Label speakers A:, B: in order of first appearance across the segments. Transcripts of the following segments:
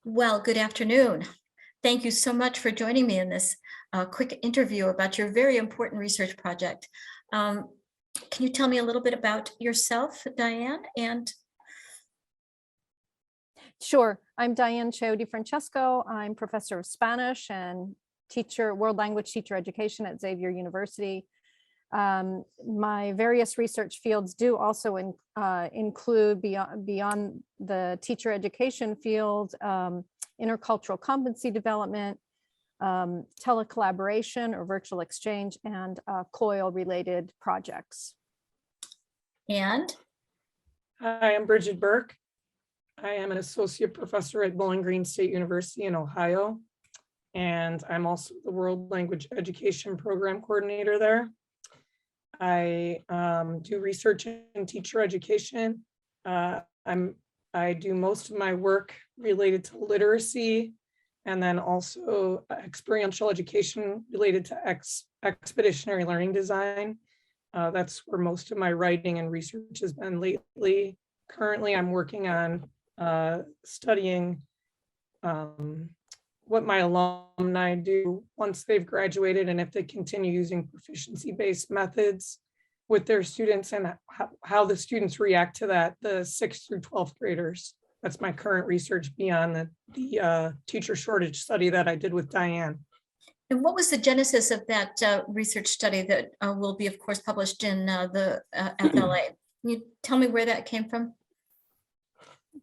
A: Well, good afternoon. Thank you so much for joining me in this quick interview about your very important research project. Can you tell me a little bit about yourself, Diane? And
B: Sure. I'm Diane Ceo-DiFrancesco. I'm professor of Spanish and world language teacher education at Xavier University. My various research fields do also include beyond the teacher education field, intercultural competency development, telecollaboration or virtual exchange, and COIL related projects.
A: And
C: hi, I'm Bridget Burke. I am an associate professor at Bowling Green State University in Ohio, and I'm also the World Language Education Program Coordinator there. I do research in teacher education. I do most of my work related to literacy, and then also experiential education related to expeditionary learning design. That's where most of my writing and research has been lately. Currently, I'm working on studying what my alumni do once they've graduated, and if they continue using proficiency-based methods with their students, and how the students react to that, the 6th through 12th graders. That's my current research beyond the teacher shortage study that I did with Diane.
A: And what was the genesis of that research study that will be, of course, published in the FLA? Can you tell me where that came from?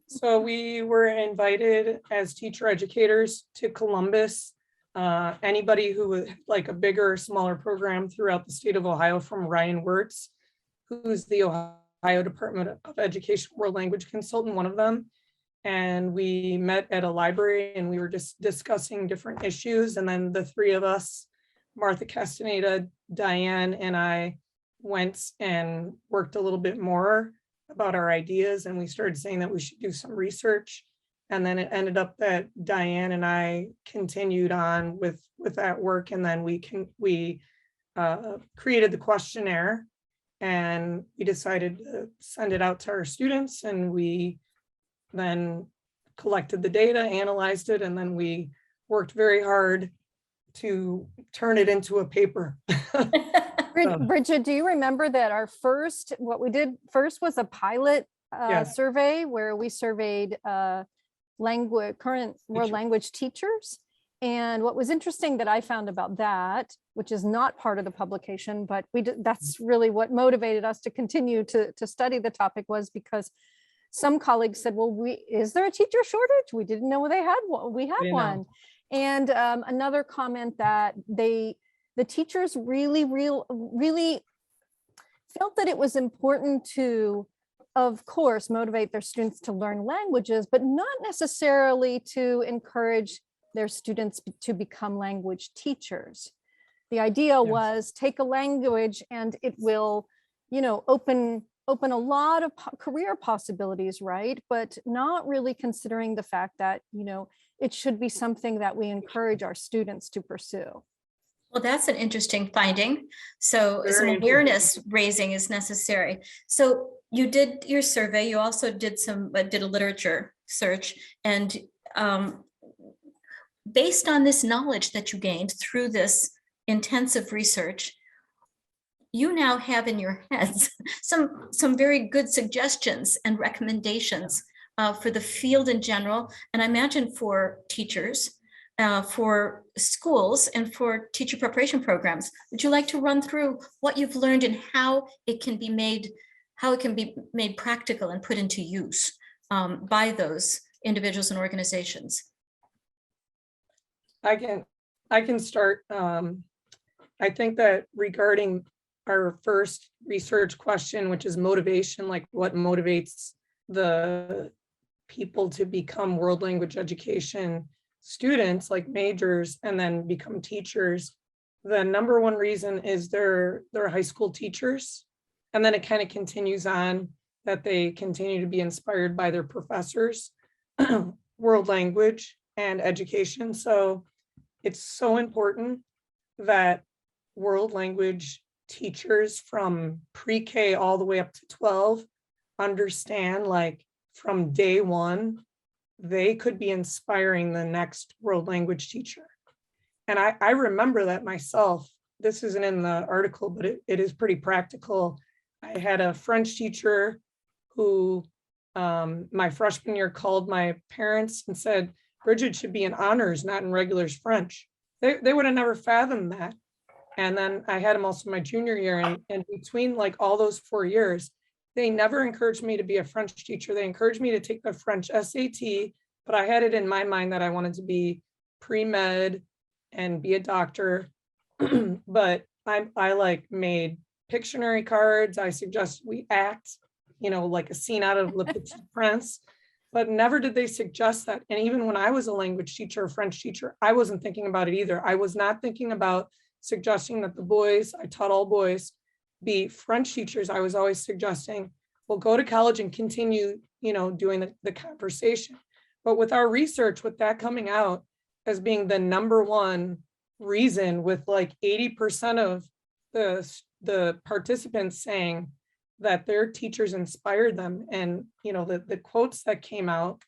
C: So we were invited as teacher educators to Columbus. Anybody who would like a bigger or smaller program throughout the state of Ohio, from Ryan Wirtz, who's the Ohio Department of Education World Language Consultant, one of them. And we met at a library and we were just discussing different issues. And then the three of us, Martha Castaneda, Diane, and I, went and worked a little bit more about our ideas, and we started saying that we should do some research. And then it ended up that Diane and I continued on with that work, and then we created the questionnaire, and we decided to send it out to our students, and we then collected the data, analyzed it, and then we worked very hard to turn it into a paper.
B: Bridget, do you remember that what we did first was a pilot survey where we surveyed current world language teachers? And what was interesting that I found about that, which is not part of the publication, but that's really what motivated us to continue to study the topic, was because some colleagues said, well, is there a teacher shortage? We didn't know they had one. We had one. And another comment that the teachers really felt that it was important to, of course, motivate their students to learn languages, but not necessarily to encourage their students to become language teachers. The idea was take a language and it will, open a lot of career possibilities, right? But not really considering the fact that, it should be something that we encourage our students to pursue.
A: Well, that's an interesting finding. So some awareness raising is necessary. So you did your survey. You also did a literature search, and based on this knowledge that you gained through this intensive research, you now have in your heads some very good suggestions and recommendations for the field in general, and I imagine for teachers, for schools, and for teacher preparation programs. Would you like to run through what you've learned and how it can be made practical and put into use by those individuals and organizations?
C: I can start. I think that regarding our first research question, which is motivation, like what motivates the people to become world language education students, like majors, and then become teachers, the number one reason is they're high school teachers. And then it kind of continues on that they continue to be inspired by their professors, world language and education. So it's so important that world language teachers from pre-K all the way up to 12 understand, like, from day one, they could be inspiring the next world language teacher. And I remember that myself. This isn't in the article, but it is pretty practical. I had a French teacher who my freshman year called my parents and said, Brigid should be in honors, not in regulars French. They would have never fathomed that. And then I had him also my junior year, and between like all those 4 years, they never encouraged me to be a French teacher. They encouraged me to take the French SAT, but I had it in my mind that I wanted to be pre-med and be a doctor. But I like made Pictionary cards. I suggest we act, like a scene out of Le Petit Prince, but never did they suggest that. And even when I was a language teacher, a French teacher, I wasn't thinking about it either. I was not thinking about suggesting that the boys, I taught all boys, be French teachers. I was always suggesting, well, go to college and continue, doing the conversation. But with our research, with that coming out as being the number one reason, with like 80% of the participants saying that their teachers inspired them, and the quotes that came out,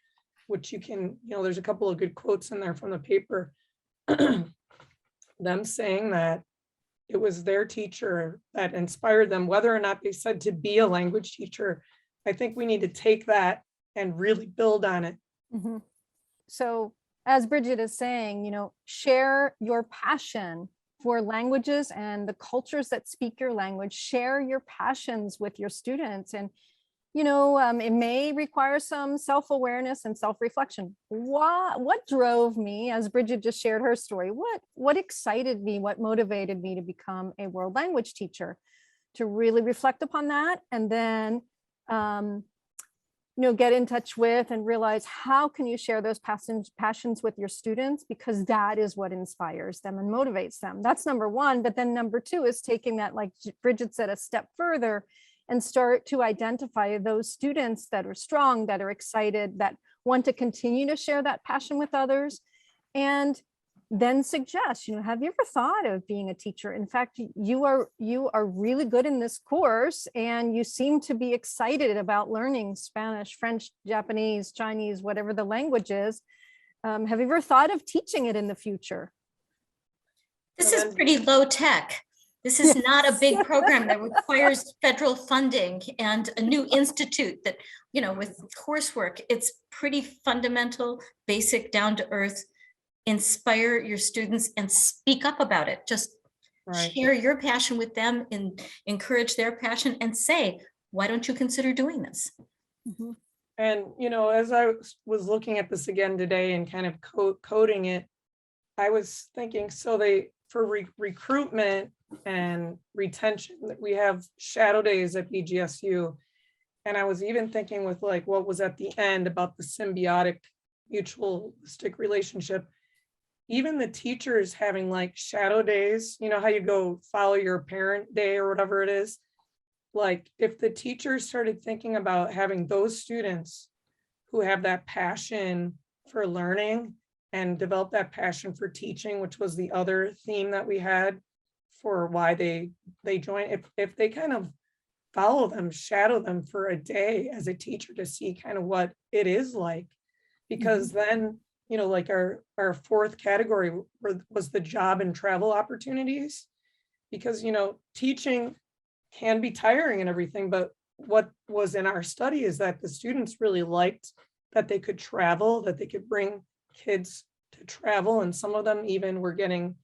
C: which you can, there's a couple of good quotes in there from the paper, them saying that it was their teacher that inspired them, whether or not they said to be a language teacher. I think we need to take that and really build on it.
B: Mm-hmm. So as Brigid is saying, share your passion for languages and the cultures that speak your language. Share your passions with your students. And, it may require some self-awareness and self-reflection. What drove me, as Brigid just shared her story, what excited me, what motivated me to become a world language teacher? To really reflect upon that, and then get in touch with and realize how can you share those passions with your students, because that is what inspires them and motivates them. That's number one. But then number two is taking that, like Brigid said, a step further and start to identify those students that are strong, that are excited, that want to continue to share that passion with others. And then suggest, have you ever thought of being a teacher? In fact, you are really good in this course, and you seem to be excited about learning Spanish, French, Japanese, Chinese, whatever the language is. Have you ever thought of teaching it in the future?
A: This is pretty low tech. This is not a big program that requires federal funding and a new institute that, with coursework. It's pretty fundamental, basic, down to earth. Inspire your students and speak up about it. Just share your passion with them and encourage their passion, and say, why don't you consider doing this?
B: Mm-hmm.
C: And, as I was looking at this again today and kind of coding it, I was thinking, so for recruitment and retention, that we have shadow days at BGSU. And I was even thinking with like what was at the end about the symbiotic mutualistic relationship. Even the teachers having like shadow days, how you go follow your parent day or whatever it is. Like if the teachers started thinking about having those students who have that passion for learning and develop that passion for teaching, which was the other theme that we had for why they joined, if they kind of follow them, shadow them for a day as a teacher to see kind of what it is like, because then, like our fourth category was the job and travel opportunities, because, teaching can be tiring and everything, but what was in our study is that the students really liked that they could travel, that they could bring kids to travel. And some of them even were getting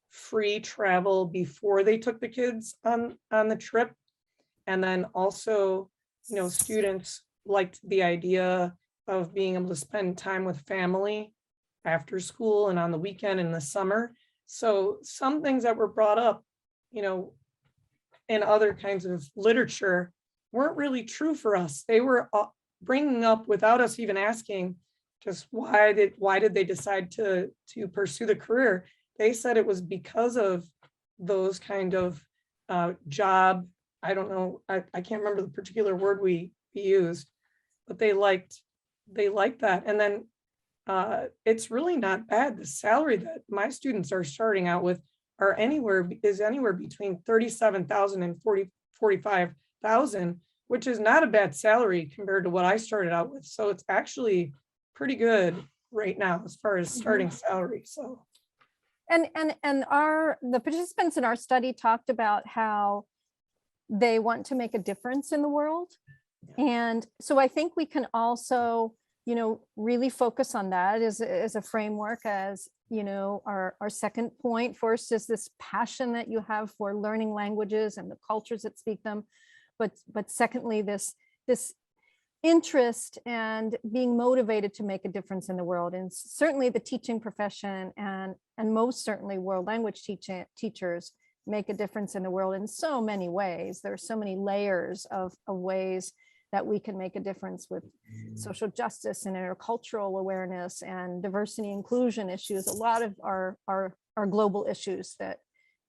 C: free travel before they took the kids on the trip. And then also, students liked the idea of being able to spend time with family after school and on the weekend in the summer. So some things that were brought up, in other kinds of literature weren't really true for us. They were bringing up without us even asking, just why did they decide to pursue the career? They said it was because of those kind of job. I don't know. I can't remember the particular word we used, but they liked that. And then it's really not bad. The salary that my students are starting out with is anywhere between 37,000 and 45,000, which is not a bad salary compared to what I started out with. So it's actually pretty good right now as far as starting salary. So.
B: And the participants in our study talked about how they want to make a difference in the world. And so I think we can also, really focus on that as a framework, as, our second point. First is this passion that you have for learning languages and the cultures that speak them. But secondly, this interest and being motivated to make a difference in the world. And certainly the teaching profession and most certainly world language teachers make a difference in the world in so many ways. There are so many layers of ways that we can make a difference with social justice and intercultural awareness and diversity inclusion issues, a lot of our global issues that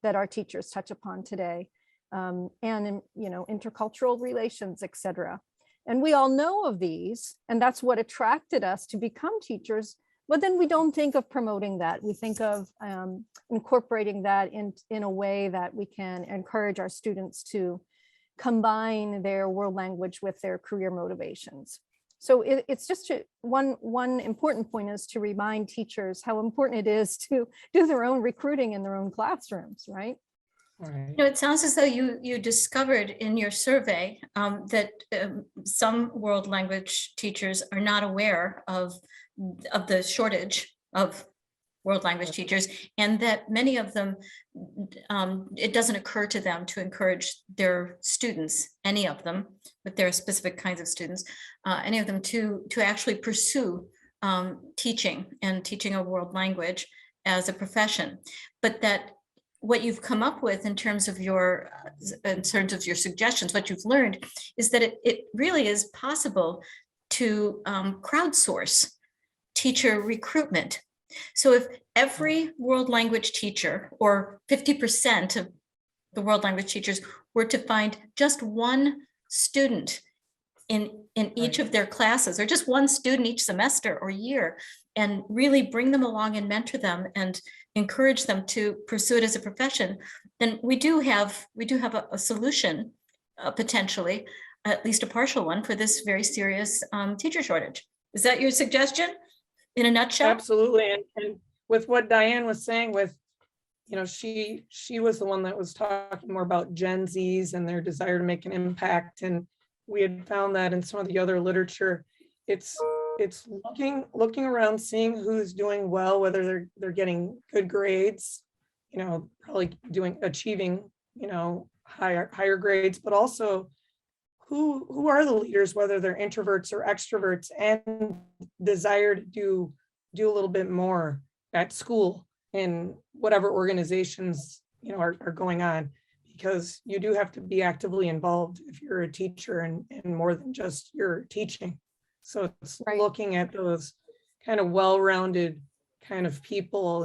B: our teachers touch upon today, and intercultural relations, etc. And we all know of these, and that's what attracted us to become teachers. But then we don't think of promoting that. We think of incorporating that in a way that we can encourage our students to combine their world language with their career motivations. So it's just one important point is to remind teachers how important it is to do their own recruiting in their own classrooms, right?
C: Right.
A: It sounds as though you discovered in your survey that some world language teachers are not aware of the shortage of world language teachers, and that many of them, it doesn't occur to them to encourage their students, any of them, but there are specific kinds of students, any of them to actually pursue teaching a world language as a profession. But that what you've come up with in terms of your suggestions, what you've learned is that it really is possible to crowdsource teacher recruitment. So if every world language teacher, or 50% of the world language teachers, were to find just one student in each of their classes, or just one student each semester or year, and really bring them along and mentor them and encourage them to pursue it as a profession, then we do have a solution, potentially, at least a partial one, for this very serious teacher shortage. Is that your suggestion in a nutshell?
C: Absolutely. And with what Diane was saying, with, she was the one that was talking more about Gen Zs and their desire to make an impact. And we had found that in some of the other literature. It's looking around, seeing who's doing well, whether they're getting good grades, probably achieving, higher grades, but also who are the leaders, whether they're introverts or extroverts, and desire to do a little bit more at school in whatever organizations are going on, because you do have to be actively involved if you're a teacher and more than just your teaching. So it's
B: right.
C: Looking at those kind of well-rounded kind of people.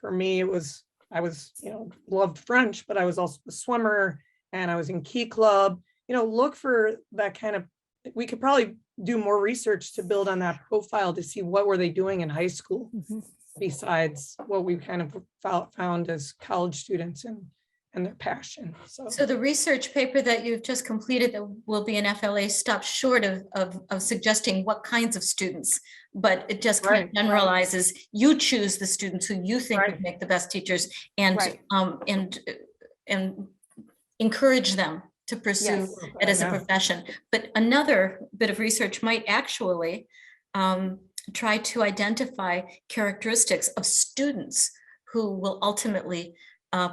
C: For me, I was loved French, but I was also a swimmer and I was in Key Club. Look for that kind of, we could probably do more research to build on that profile to see what were they doing in high school, besides what we kind of found as college students and their passion.
A: So the research paper that you've just completed that will be an FLA stops short of suggesting what kinds of students, but it just kind of generalizes. You choose the students who you think would make the best teachers, and encourage them to pursue it as a profession. But another bit of research might actually try to identify characteristics of students who will ultimately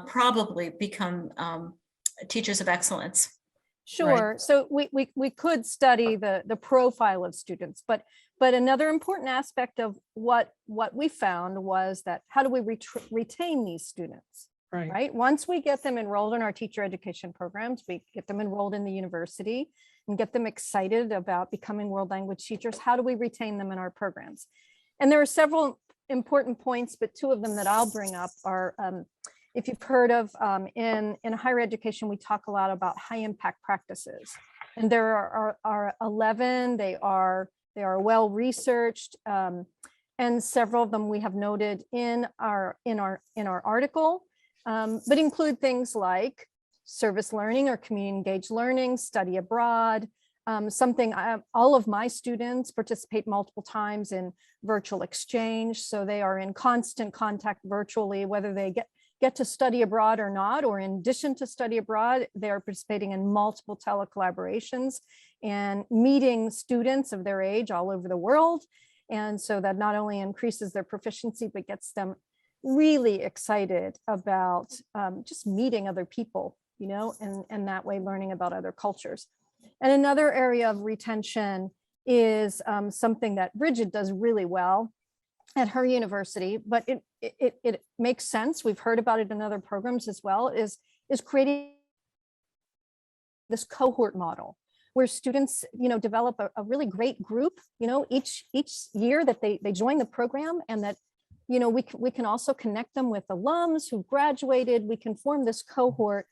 A: probably become teachers of excellence.
B: Sure. Right. So we could study the profile of students, but another important aspect of what we found was that how do we retain these students? Right. Once we get them enrolled in our teacher education programs, we get them enrolled in the university and get them excited about becoming world language teachers. How do we retain them in our programs? And there are several important points, but two of them that I'll bring up are, if you've heard of, in higher education, we talk a lot about high impact practices, and there are 11. They are well researched, and several of them we have noted in our article. But include things like service learning or community engaged learning, study abroad, something all of my students participate multiple times in virtual exchange. So they are in constant contact virtually, whether they get to study abroad or not, or in addition to study abroad, they are participating in multiple telecollaborations and meeting students of their age all over the world. And so that not only increases their proficiency, but gets them really excited about just meeting other people, you know, and that way learning about other cultures. And another area of retention is something that Brigid does really well at her university, but it makes sense. We've heard about it in other programs as well, is creating this cohort model where students, you know, develop a really great group, you know, each year that they join the program, and that, you know, we can also connect them with alums who graduated. We can form this cohort,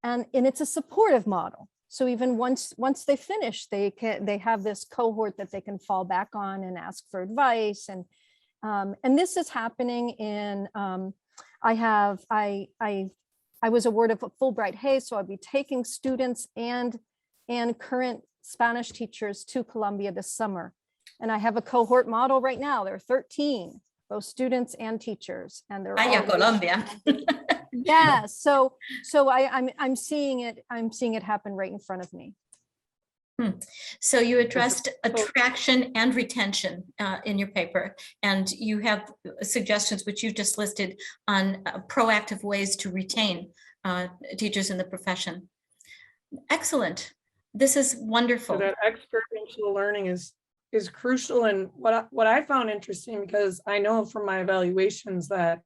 B: and it's a supportive model. So even once they finish, they have this cohort that they can fall back on and ask for advice. And this is happening in, I was awarded a Fulbright Hayes, so I'll be taking students and current Spanish teachers to Colombia this summer. And I have a cohort model right now. There are 13, both students and teachers, and they're all
A: Colombia.
B: yeah. So I'm seeing it happen right in front of me.
A: So you addressed attraction and retention in your paper, and you have suggestions which you just listed on proactive ways to retain teachers in the profession. Excellent. This is wonderful.
C: So that experiential learning is crucial. And what I found interesting, because I know from my evaluations that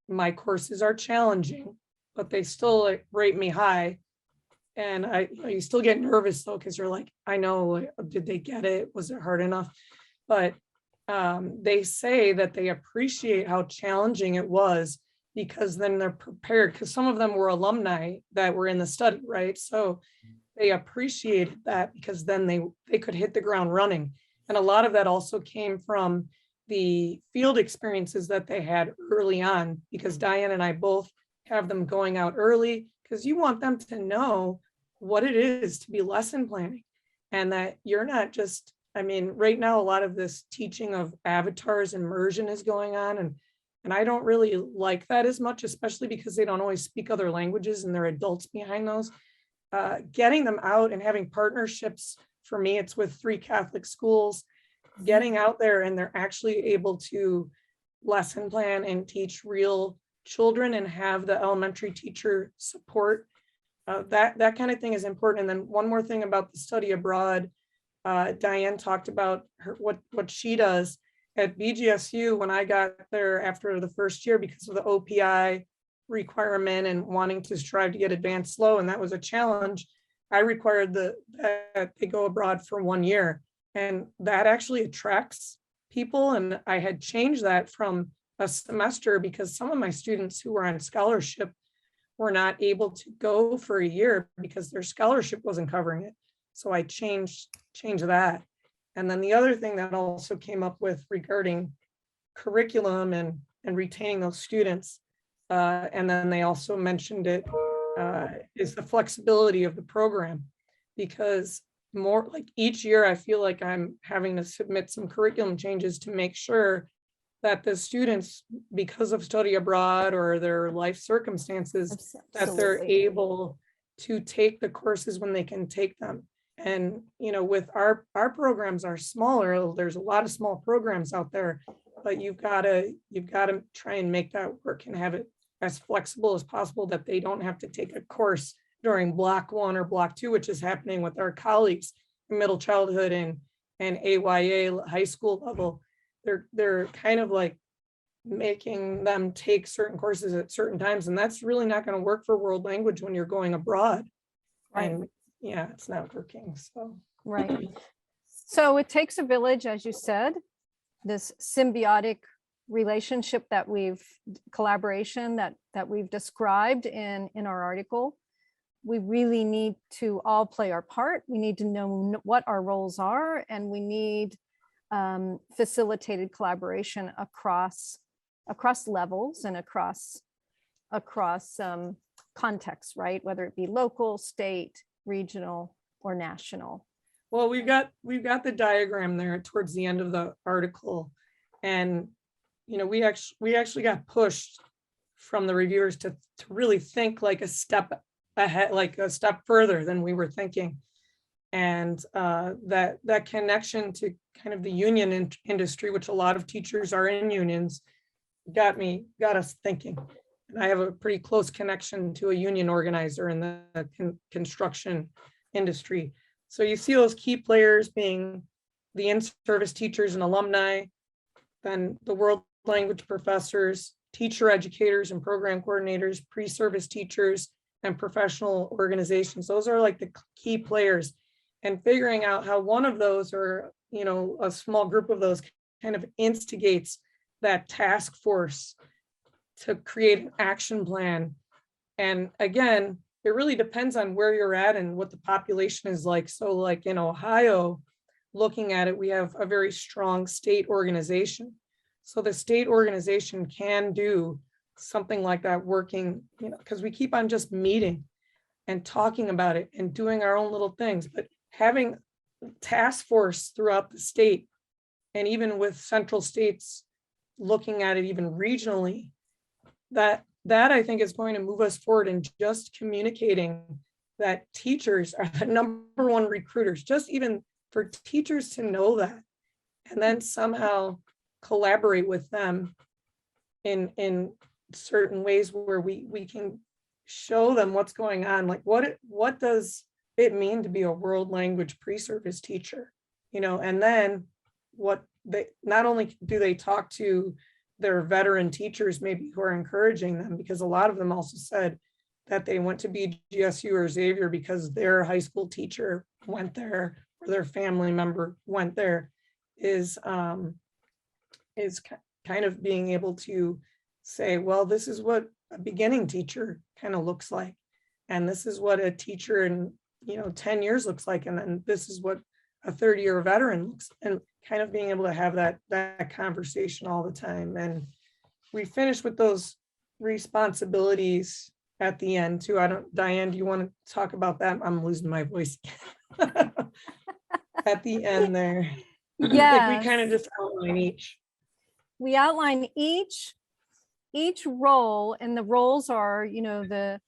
C: my courses are challenging, but they still rate me high. And you still get nervous though, because you're like, I know, did they get it? Was it hard enough? But they say that they appreciate how challenging it was, because then they're prepared, because some of them were alumni that were in the study, right? So they appreciated that, because then they could hit the ground running. And a lot of that also came from the field experiences that they had early on, because Diane and I both have them going out early, because you want them to know what it is to be lesson planning, and that you're not just, I mean, right now, a lot of this teaching of avatars immersion is going on. And I don't really like that as much, especially because they don't always speak other languages and there are adults behind those. Getting them out and having partnerships, for me, it's with 3 Catholic schools, getting out there and they're actually able to lesson plan and teach real children and have the elementary teacher support. That kind of thing is important. And then one more thing about the study abroad, Diane talked about what she does at BGSU. When I got there after the first year, because of the OPI requirement and wanting to strive to get advanced slow, and that was a challenge, I required that they go abroad for 1 year, and that actually attracts people. And I had changed that from a semester, because some of my students who were on scholarship were not able to go for a year because their scholarship wasn't covering it. So I changed that. And then the other thing that also came up with regarding curriculum and retaining those students, and then they also mentioned it, is the flexibility of the program, because more like each year I feel like I'm having to submit some curriculum changes to make sure that the students, because of study abroad or their life circumstances, that they're able to take the courses when they can take them. And, you know, with our programs are smaller, there's a lot of small programs out there, but you've got to try and make that work and have it as flexible as possible, that they don't have to take a course during block 1 or block 2, which is happening with our colleagues in middle childhood and AYA high school level. They're kind of like making them take certain courses at certain times, and that's really not going to work for world language when you're going abroad. Right. And yeah, it's not working. So
B: right. So it takes a village, as you said, this symbiotic relationship collaboration that we've described in our article. We really need to all play our part. We need to know what our roles are, and we need facilitated collaboration across levels and across contexts, right? Whether it be local, state, regional, or national.
C: Well, we've got the diagram there towards the end of the article. And, you know, we actually got pushed from the reviewers to really think like a step ahead, like a step further than we were thinking. And that connection to kind of the union industry, which a lot of teachers are in unions, got us thinking. And I have a pretty close connection to a union organizer in the construction industry. So you see those key players being the in-service teachers and alumni, then the world language professors, teacher educators and program coordinators, pre-service teachers, and professional organizations. Those are like the key players. And figuring out how one of those, or, you know, a small group of those, kind of instigates that task force to create an action plan. And again, it really depends on where you're at and what the population is like. So like in Ohio, looking at it, we have a very strong state organization. So the state organization can do something like that, working, you know, because we keep on just meeting and talking about it and doing our own little things, but having task force throughout the state, and even with central states looking at it even regionally, that I think is going to move us forward in just communicating that teachers are the number one recruiters, just even for teachers to know that, and then somehow collaborate with them in certain ways where we can show them what's going on. Like what does it mean to be a world language pre-service teacher, you know, and then what they, not only do they talk to their veteran teachers maybe who are encouraging them, because a lot of them also said that they went to BGSU or Xavier because their high school teacher went there or their family member went there, is kind of being able to say, well, this is what a beginning teacher kind of looks like, and this is what a teacher in, you know, 10 years looks like, and then this is what a 30-year veteran looks, and kind of being able to have that conversation all the time. And we finished with those responsibilities at the end too. Diane, do you want to talk about that? I'm losing my voice at the end there.
B: Yeah,
C: Like we kind of just outline each.
B: We outline each role, and the roles are, you know, the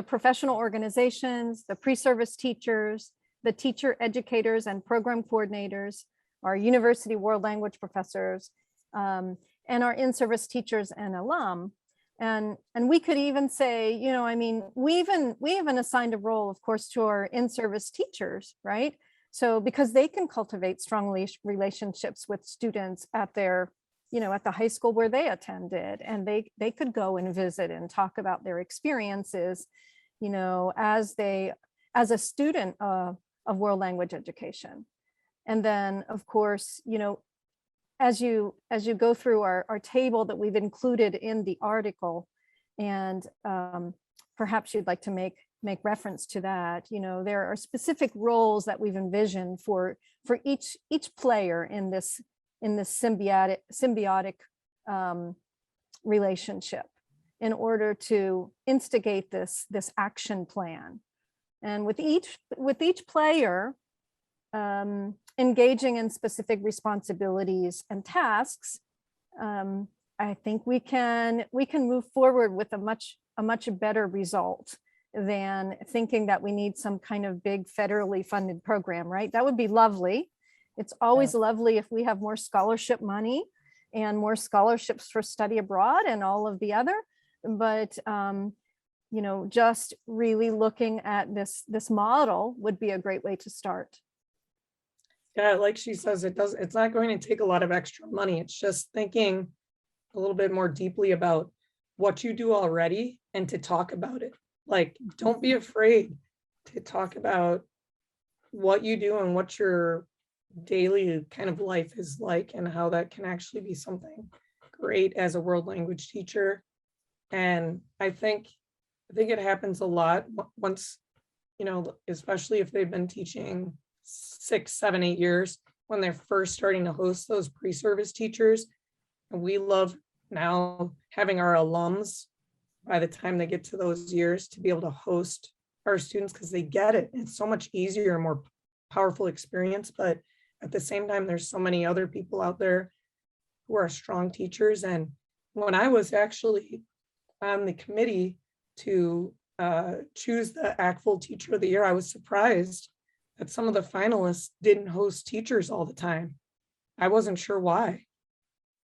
B: professional organizations, the pre-service teachers, the teacher educators and program coordinators, our university world language professors, and our in-service teachers and alum. And we could even say, you know, I mean, we even assigned a role, of course, to our in-service teachers, right? So because they can cultivate strong relationships with students at their, you know, at the high school where they attended, and they could go and visit and talk about their experiences, you know, as a student of world language education. And then, of course, you know, as you go through our table that we've included in the article, and perhaps you'd like to make reference to that, you know, there are specific roles that we've envisioned for each player in this symbiotic relationship, in order to instigate this action plan. And with each player engaging in specific responsibilities and tasks, I think we can move forward with a much better result than thinking that we need some kind of big federally funded program, right? That would be lovely. It's always lovely if we have more scholarship money and more scholarships for study abroad and all of the other, but you know, just really looking at this model would be a great way to start.
C: Yeah, like she says, it's not going to take a lot of extra money. It's just thinking a little bit more deeply about what you do already and to talk about it. Like, don't be afraid to talk about what you do and what your daily kind of life is like, and how that can actually be something great as a world language teacher. And I think it happens a lot once, you know, especially if they've been teaching 6, 7, 8 years, when they're first starting to host those pre-service teachers. And we love now having our alums, by the time they get to those years, to be able to host our students, because they get it. It's so much easier and more powerful experience, but at the same time, there's so many other people out there who are strong teachers. And when I was actually on the committee to choose the ACTFL Teacher of the Year, I was surprised that some of the finalists didn't host teachers all the time. I wasn't sure why.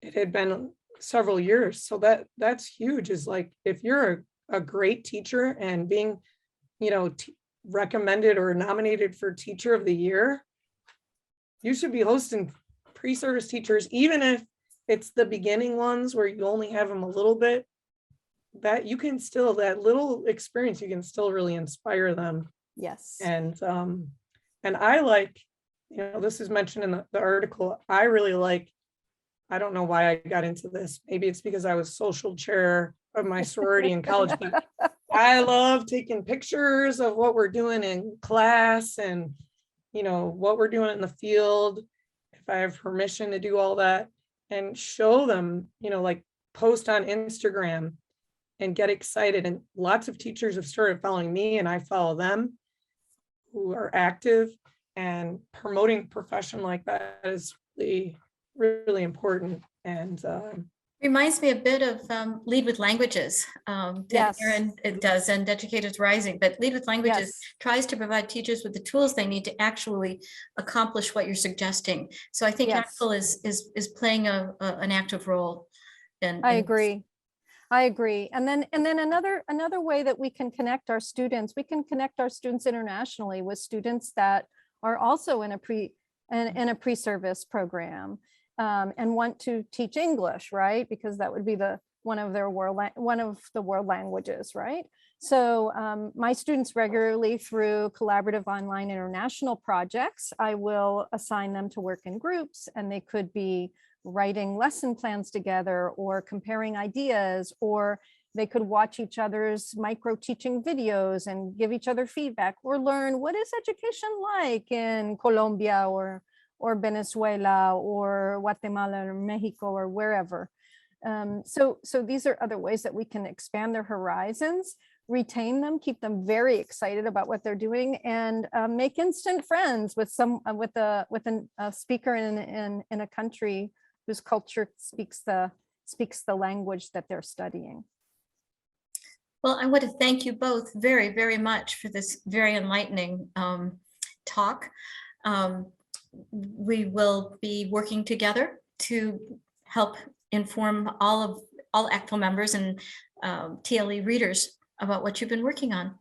C: It had been several years. So that's huge, is like, if you're a great teacher and being, you know, recommended or nominated for Teacher of the Year, you should be hosting pre-service teachers, even if it's the beginning ones where you only have them a little bit, that you can still, that little experience, you can still really inspire them.
B: Yes.
C: And I like, you know, this is mentioned in the article, I really like, I don't know why I got into this. Maybe it's because I was social chair of my sorority in college, but I love taking pictures of what we're doing in class and, you know, what we're doing in the field, if I have permission to do all that, and show them, you know, like post on Instagram and get excited. And lots of teachers have started following me, and I follow them, who are active, and promoting a profession like that is really, really important. And
A: reminds me a bit of Lead with Languages that
B: Yes.
A: Erin does, and Educators Rising. But Lead with Languages
B: Yes.
A: tries to provide teachers with the tools they need to actually accomplish what you're suggesting. So I think
B: Yes.
A: ACTFL is playing an active role.
B: I agree. I agree. And then another way that we can connect our students, internationally with students that are also in a pre-service program and want to teach English, right? Because that would be one of the world languages, right? So my students regularly, through collaborative online international projects, I will assign them to work in groups, and they could be writing lesson plans together, or comparing ideas, or they could watch each other's micro teaching videos and give each other feedback, or learn what is education like in Colombia or Venezuela or Guatemala or Mexico or wherever. So these are other ways that we can expand their horizons, retain them, keep them very excited about what they're doing, and make instant friends with a speaker in a country whose culture speaks the language that they're studying.
A: Well, I want to thank you both very, very much for this very enlightening talk. We will be working together to help inform all ACTFL members and TLE readers about what you've been working on.